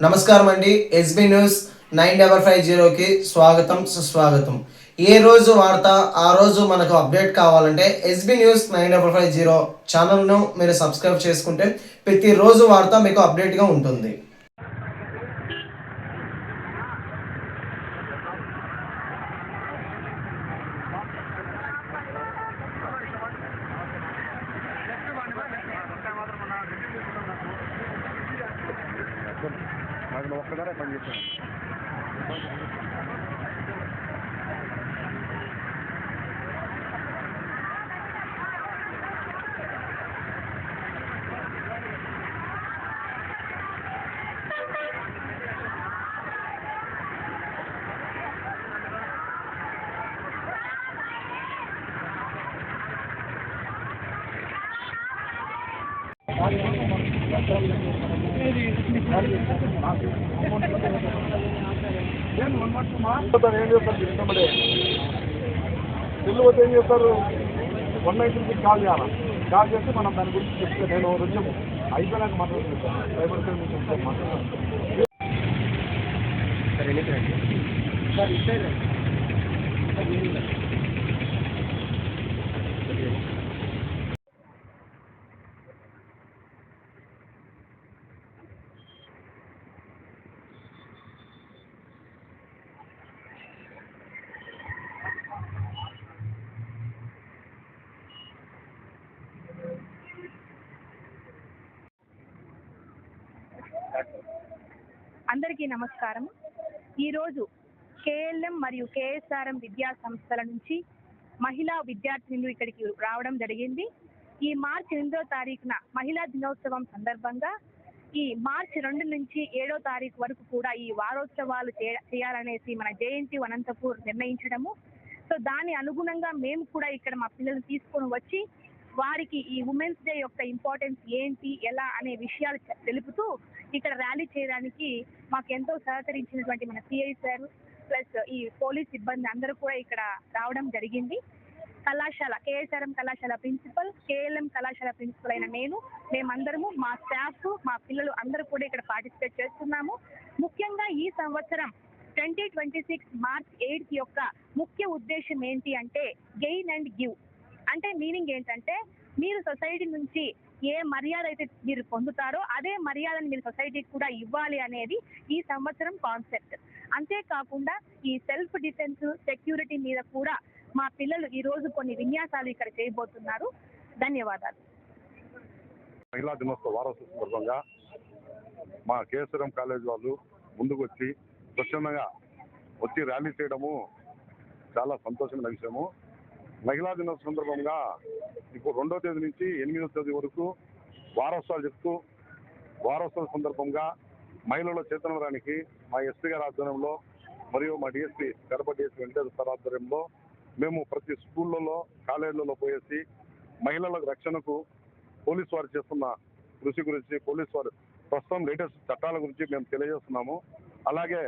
నమస్కారం అండి. SB news 9550కి స్వాగతం సుస్వాగతం. ఏ రోజు వార్త ఆ రోజు మనకు అప్డేట్ కావాలంటే ఎస్బీ న్యూస్ 9550 ఛానల్ను మీరు సబ్స్క్రైబ్ చేసుకుంటే ప్రతిరోజు వార్త మీకు అప్డేట్గా ఉంటుంది. నాకు ఒక్కదారే పని చేశాను. ఏం చేస్తారు ఇష్టపడే పిల్లలు పోతే ఏం చేస్తారు 190కి కాల్ చేసి మనం దాని గురించి చెప్తే నేను రుజువు అయిపోయినాక మాట్లాడుతున్నాను. సైబర్ క్రైమ్ నుంచి మాట్లాడుతున్నాను. అందరికీ నమస్కారం. ఈరోజు కేఎల్ఎం మరియు కేఎస్ఆర్ఎం విద్యా సంస్థల నుంచి మహిళా విద్యార్థినులు ఇక్కడికి రావడం జరిగింది. ఈ మార్చి 8వ తారీఖున మహిళా దినోత్సవం సందర్భంగా ఈ మార్చి 2 నుంచి 7వ తారీఖు వరకు కూడా ఈ వారోత్సవాలు చేయాలనేసి మన జేఎన్టీ అనంతపూర్ నిర్ణయించడము. సో దాని అనుగుణంగా మేము కూడా ఇక్కడ మా పిల్లల్ని తీసుకొని వచ్చి వారికి ఈ ఉమెన్స్ డే యొక్క ఇంపార్టెన్స్ ఏంటి, ఎలా అనే విషయాలు తెలుపుతూ ఇక్కడ ర్యాలీ చేయడానికి మాకు ఎంతో సహకరించినటువంటి మన సిఐ సార్ ప్లస్ ఈ పోలీస్ సిబ్బంది అందరూ కూడా ఇక్కడ రావడం జరిగింది. కళాశాల కేఎస్ఆర్ఎం కళాశాల ప్రిన్సిపల్, కేఎల్ఎం కళాశాల ప్రిన్సిపల్ అయిన మేమందరము మా స్టాఫ్ మా పిల్లలు అందరూ కూడా ఇక్కడ పార్టిసిపేట్ చేస్తున్నాము. ముఖ్యంగా ఈ సంవత్సరం 2026 మార్చ్ 8 యొక్క ముఖ్య ఉద్దేశం ఏంటి అంటే గెయిన్ అండ్ గివ్. అంటే మీనింగ్ ఏంటంటే మీరు సొసైటీ నుంచి ఏ మర్యాద అయితే మీరు పొందుతారో అదే మర్యాదను మీరు సొసైటీకి కూడా ఇవ్వాలి అనేది ఈ సంవత్సరం కాన్సెప్ట్. అంతేకాకుండా ఈ సెల్ఫ్ డిఫెన్స్ సెక్యూరిటీ మీద కూడా మా పిల్లలు ఈ రోజు కొన్ని విన్యాసాలు ఇక్కడ చేయబోతున్నారు. ధన్యవాదాలు. మహిళా దినోత్సవ వారోత్సవ సందర్భంగా మా కేఎస్ఆర్ఎం కాలేజ్ వాళ్ళు ముందుకు వచ్చి స్వచ్ఛందంగా వచ్చి ర్యాలీ చేయడము చాలా సంతోషమైన విషయము. మహిళా దినోత్సవ సందర్భంగా ఇప్పుడు 2వ తేదీ నుంచి 8వ తేదీ వరకు వారోత్సవాలు చెప్తూ వారోత్సవాల సందర్భంగా మహిళల చేతనవడానికి మా ఎస్పీ గారి ఆధ్వర్యంలో మరియు మా DSP Kadapa DSP Venkateswara sir ఆధ్వర్యంలో మేము ప్రతి స్కూళ్ళలో కాలేజీలలో పోయేసి మహిళల రక్షణకు పోలీసు వారు చేస్తున్న కృషి గురించి, పోలీసు వారు ప్రస్తుతం లేటెస్ట్ చట్టాల గురించి మేము తెలియజేస్తున్నాము. అలాగే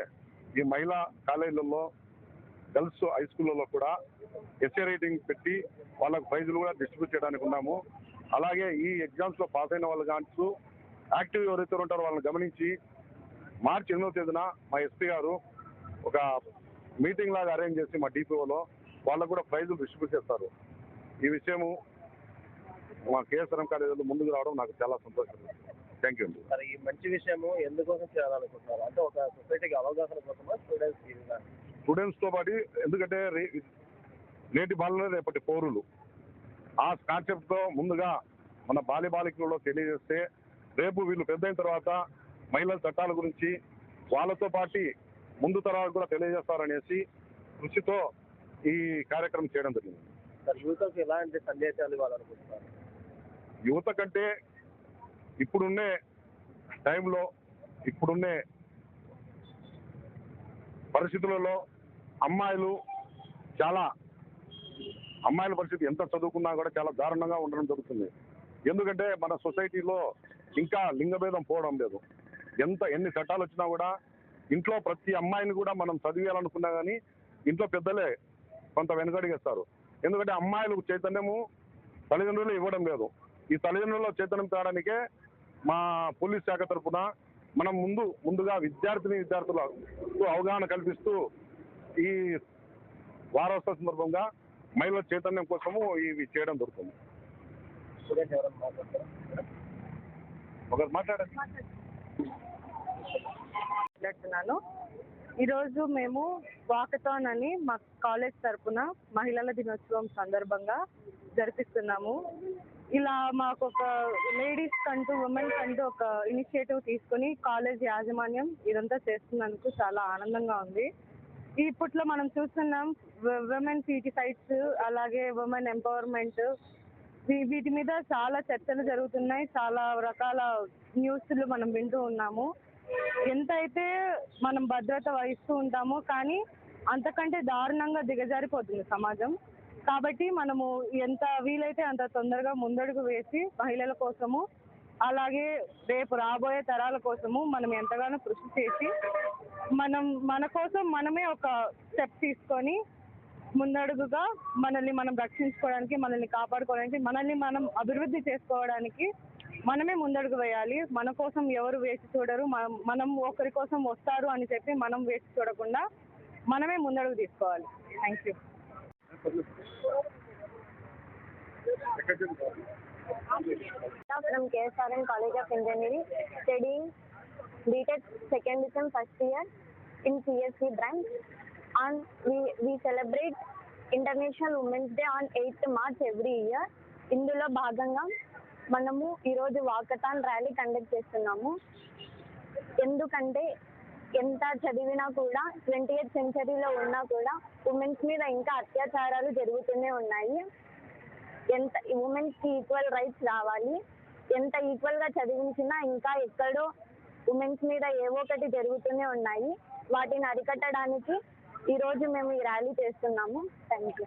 ఈ మహిళా కాలేజీలలో గర్ల్స్ హై స్కూళ్ళలో కూడా ఎస్ఏ రేటింగ్ పెట్టి వాళ్ళకు ప్రైజులు కూడా డిస్ట్రిబ్యూట్ చేయడానికి ఉన్నాము. అలాగే ఈ ఎగ్జామ్స్లో పాస్ అయిన వాళ్ళు కానీ యాక్టివ్ ఎవరైతే ఉంటారో వాళ్ళని గమనించి మార్చి 8వ తేదీన మా ఎస్పీ గారు ఒక మీటింగ్ లాగా అరేంజ్ చేసి మా డిపిఓలో వాళ్ళకు కూడా ప్రైజులు డిస్ట్రిబ్యూట్ చేస్తారు. ఈ విషయము మా కేఎస్ఆర్ఎం కాలేజీలో ముందుకు రావడం నాకు చాలా సంతోషం. థ్యాంక్ యూ అండి. మరి ఈ మంచి విషయము ఎందుకోసం చేయాలనుకుంటున్నారు? అంటే ఒక సొసైటీకి అవగాహన కోసమా, స్టూడెంట్స్తో పాటు, ఎందుకంటే నేటి బాలలే రేపటి పౌరులు ఆ కాన్సెప్ట్తో ముందుగా మన బాలికలలో తెలియజేస్తే రేపు వీళ్ళు పెద్దయిన తర్వాత మహిళల చట్టాల గురించి వాళ్ళతో పాటు ముందు తరాలకు కూడా తెలియజేస్తారనేసి కృషితో ఈ కార్యక్రమం చేయడం జరిగింది. యువతకు ఎలాంటి సందేశాలు ఇవ్వాలనుకుంటున్నారు? యువత కంటే ఇప్పుడున్నే టైంలో ఇప్పుడున్నే పరిస్థితులలో అమ్మాయిల పరిస్థితి ఎంత చదువుకున్నా కూడా చాలా దారుణంగా ఉండడం జరుగుతుంది. ఎందుకంటే మన సొసైటీలో ఇంకా లింగభేదం పోవడం లేదు. ఎన్ని చట్టాలు వచ్చినా కూడా ఇంట్లో ప్రతి అమ్మాయిని కూడా మనం చదివేయాలనుకున్నా కానీ ఇంట్లో పెద్దలే కొంత వెనుకడిగేస్తారు. ఎందుకంటే అమ్మాయిలకు చైతన్యము తల్లిదండ్రులు ఇవ్వడం లేదు. ఈ తల్లిదండ్రుల చైతన్యం తేడానికే మా పోలీస్ శాఖ తరఫున మనం ముందుగా విద్యార్థులకు అవగాహన కల్పిస్తూ ఈ వారోత్సవ సందర్భంగా మహిళల చైతన్యం కోసము ఇవి చేయడం జరుగుతుంది. స్టూడెంట్ ఎవరైనా మాట్లాడతారా? ఒకరు మాట్లాడండి. మాట్లాడుతున్నాను. ఈరోజు మేము వాకథాన్ అని మా కాలేజ్ తరపున మహిళల దినోత్సవం సందర్భంగా జరిపిస్తున్నాము. ఇలా మాకు ఒక లేడీస్ కంటూ ఉమెన్ కంటూ ఒక ఇనిషియేటివ్ తీసుకుని కాలేజ్ యాజమాన్యం ఇదంతా చేస్తున్నందుకు చాలా ఆనందంగా ఉంది. ఇప్పట్లో మనం చూస్తున్నాం విమెన్ పీటీ సైట్స్, అలాగే ఉమెన్ ఎంపవర్మెంట్, వీటి మీద చాలా చర్చలు జరుగుతున్నాయి. చాలా రకాల న్యూస్లు మనం వింటూ ఉన్నాము. ఎంతైతే మనం భద్రత వహిస్తూ ఉంటామో కానీ అంతకంటే దారుణంగా దిగజారిపోతుంది సమాజం. కాబట్టి మనము ఎంత వీలైతే అంత తొందరగా ముందడుగు వేసి మహిళల కోసము, అలాగే రేపు రాబోయే తరాల కోసము మనం ఎంతగానో కృషి చేసి మన కోసం మనమే ఒక స్టెప్ తీసుకొని ముందడుగుగా మనల్ని మనం రక్షించుకోవడానికి, మనల్ని కాపాడుకోవడానికి, మనల్ని మనం అభివృద్ధి చేసుకోవడానికి మనమే ముందడుగు వేయాలి. మన కోసం ఎవరు వేచి చూడరు. మనం ఒకరి కోసం వస్తారు అని చెప్పి మనం వేచి చూడకుండా మనమే ముందడుగు తీసుకోవాలి. Thank you. From KSRM College of Engineering, studying BTech second sem first year in CSE branch, and we celebrate International Women's Day on 8th March every year. ఇందులో భాగంగా మనము ఈరోజు వాకథాన్ ర్యాలీ కండక్ట్ చేస్తున్నాము. ఎందుకంటే ఎంత చదివినా కూడా 20th సెంచరీలో ఉన్నా కూడా ఉమెన్స్ మీద ఇంకా అత్యాచారాలు జరుగుతూనే ఉన్నాయి. ఎంత ఉమెన్స్కి ఈక్వల్ రైట్స్ రావాలి. ఎంత ఈక్వల్గా చదివించినా ఇంకా ఎక్కడో ఉమెన్స్ మీద ఏవో ఒకటి జరుగుతూనే ఉన్నాయి. వాటిని అరికట్టడానికి ఈరోజు మేము ఈ ర్యాలీ చేస్తున్నాము. Thank you.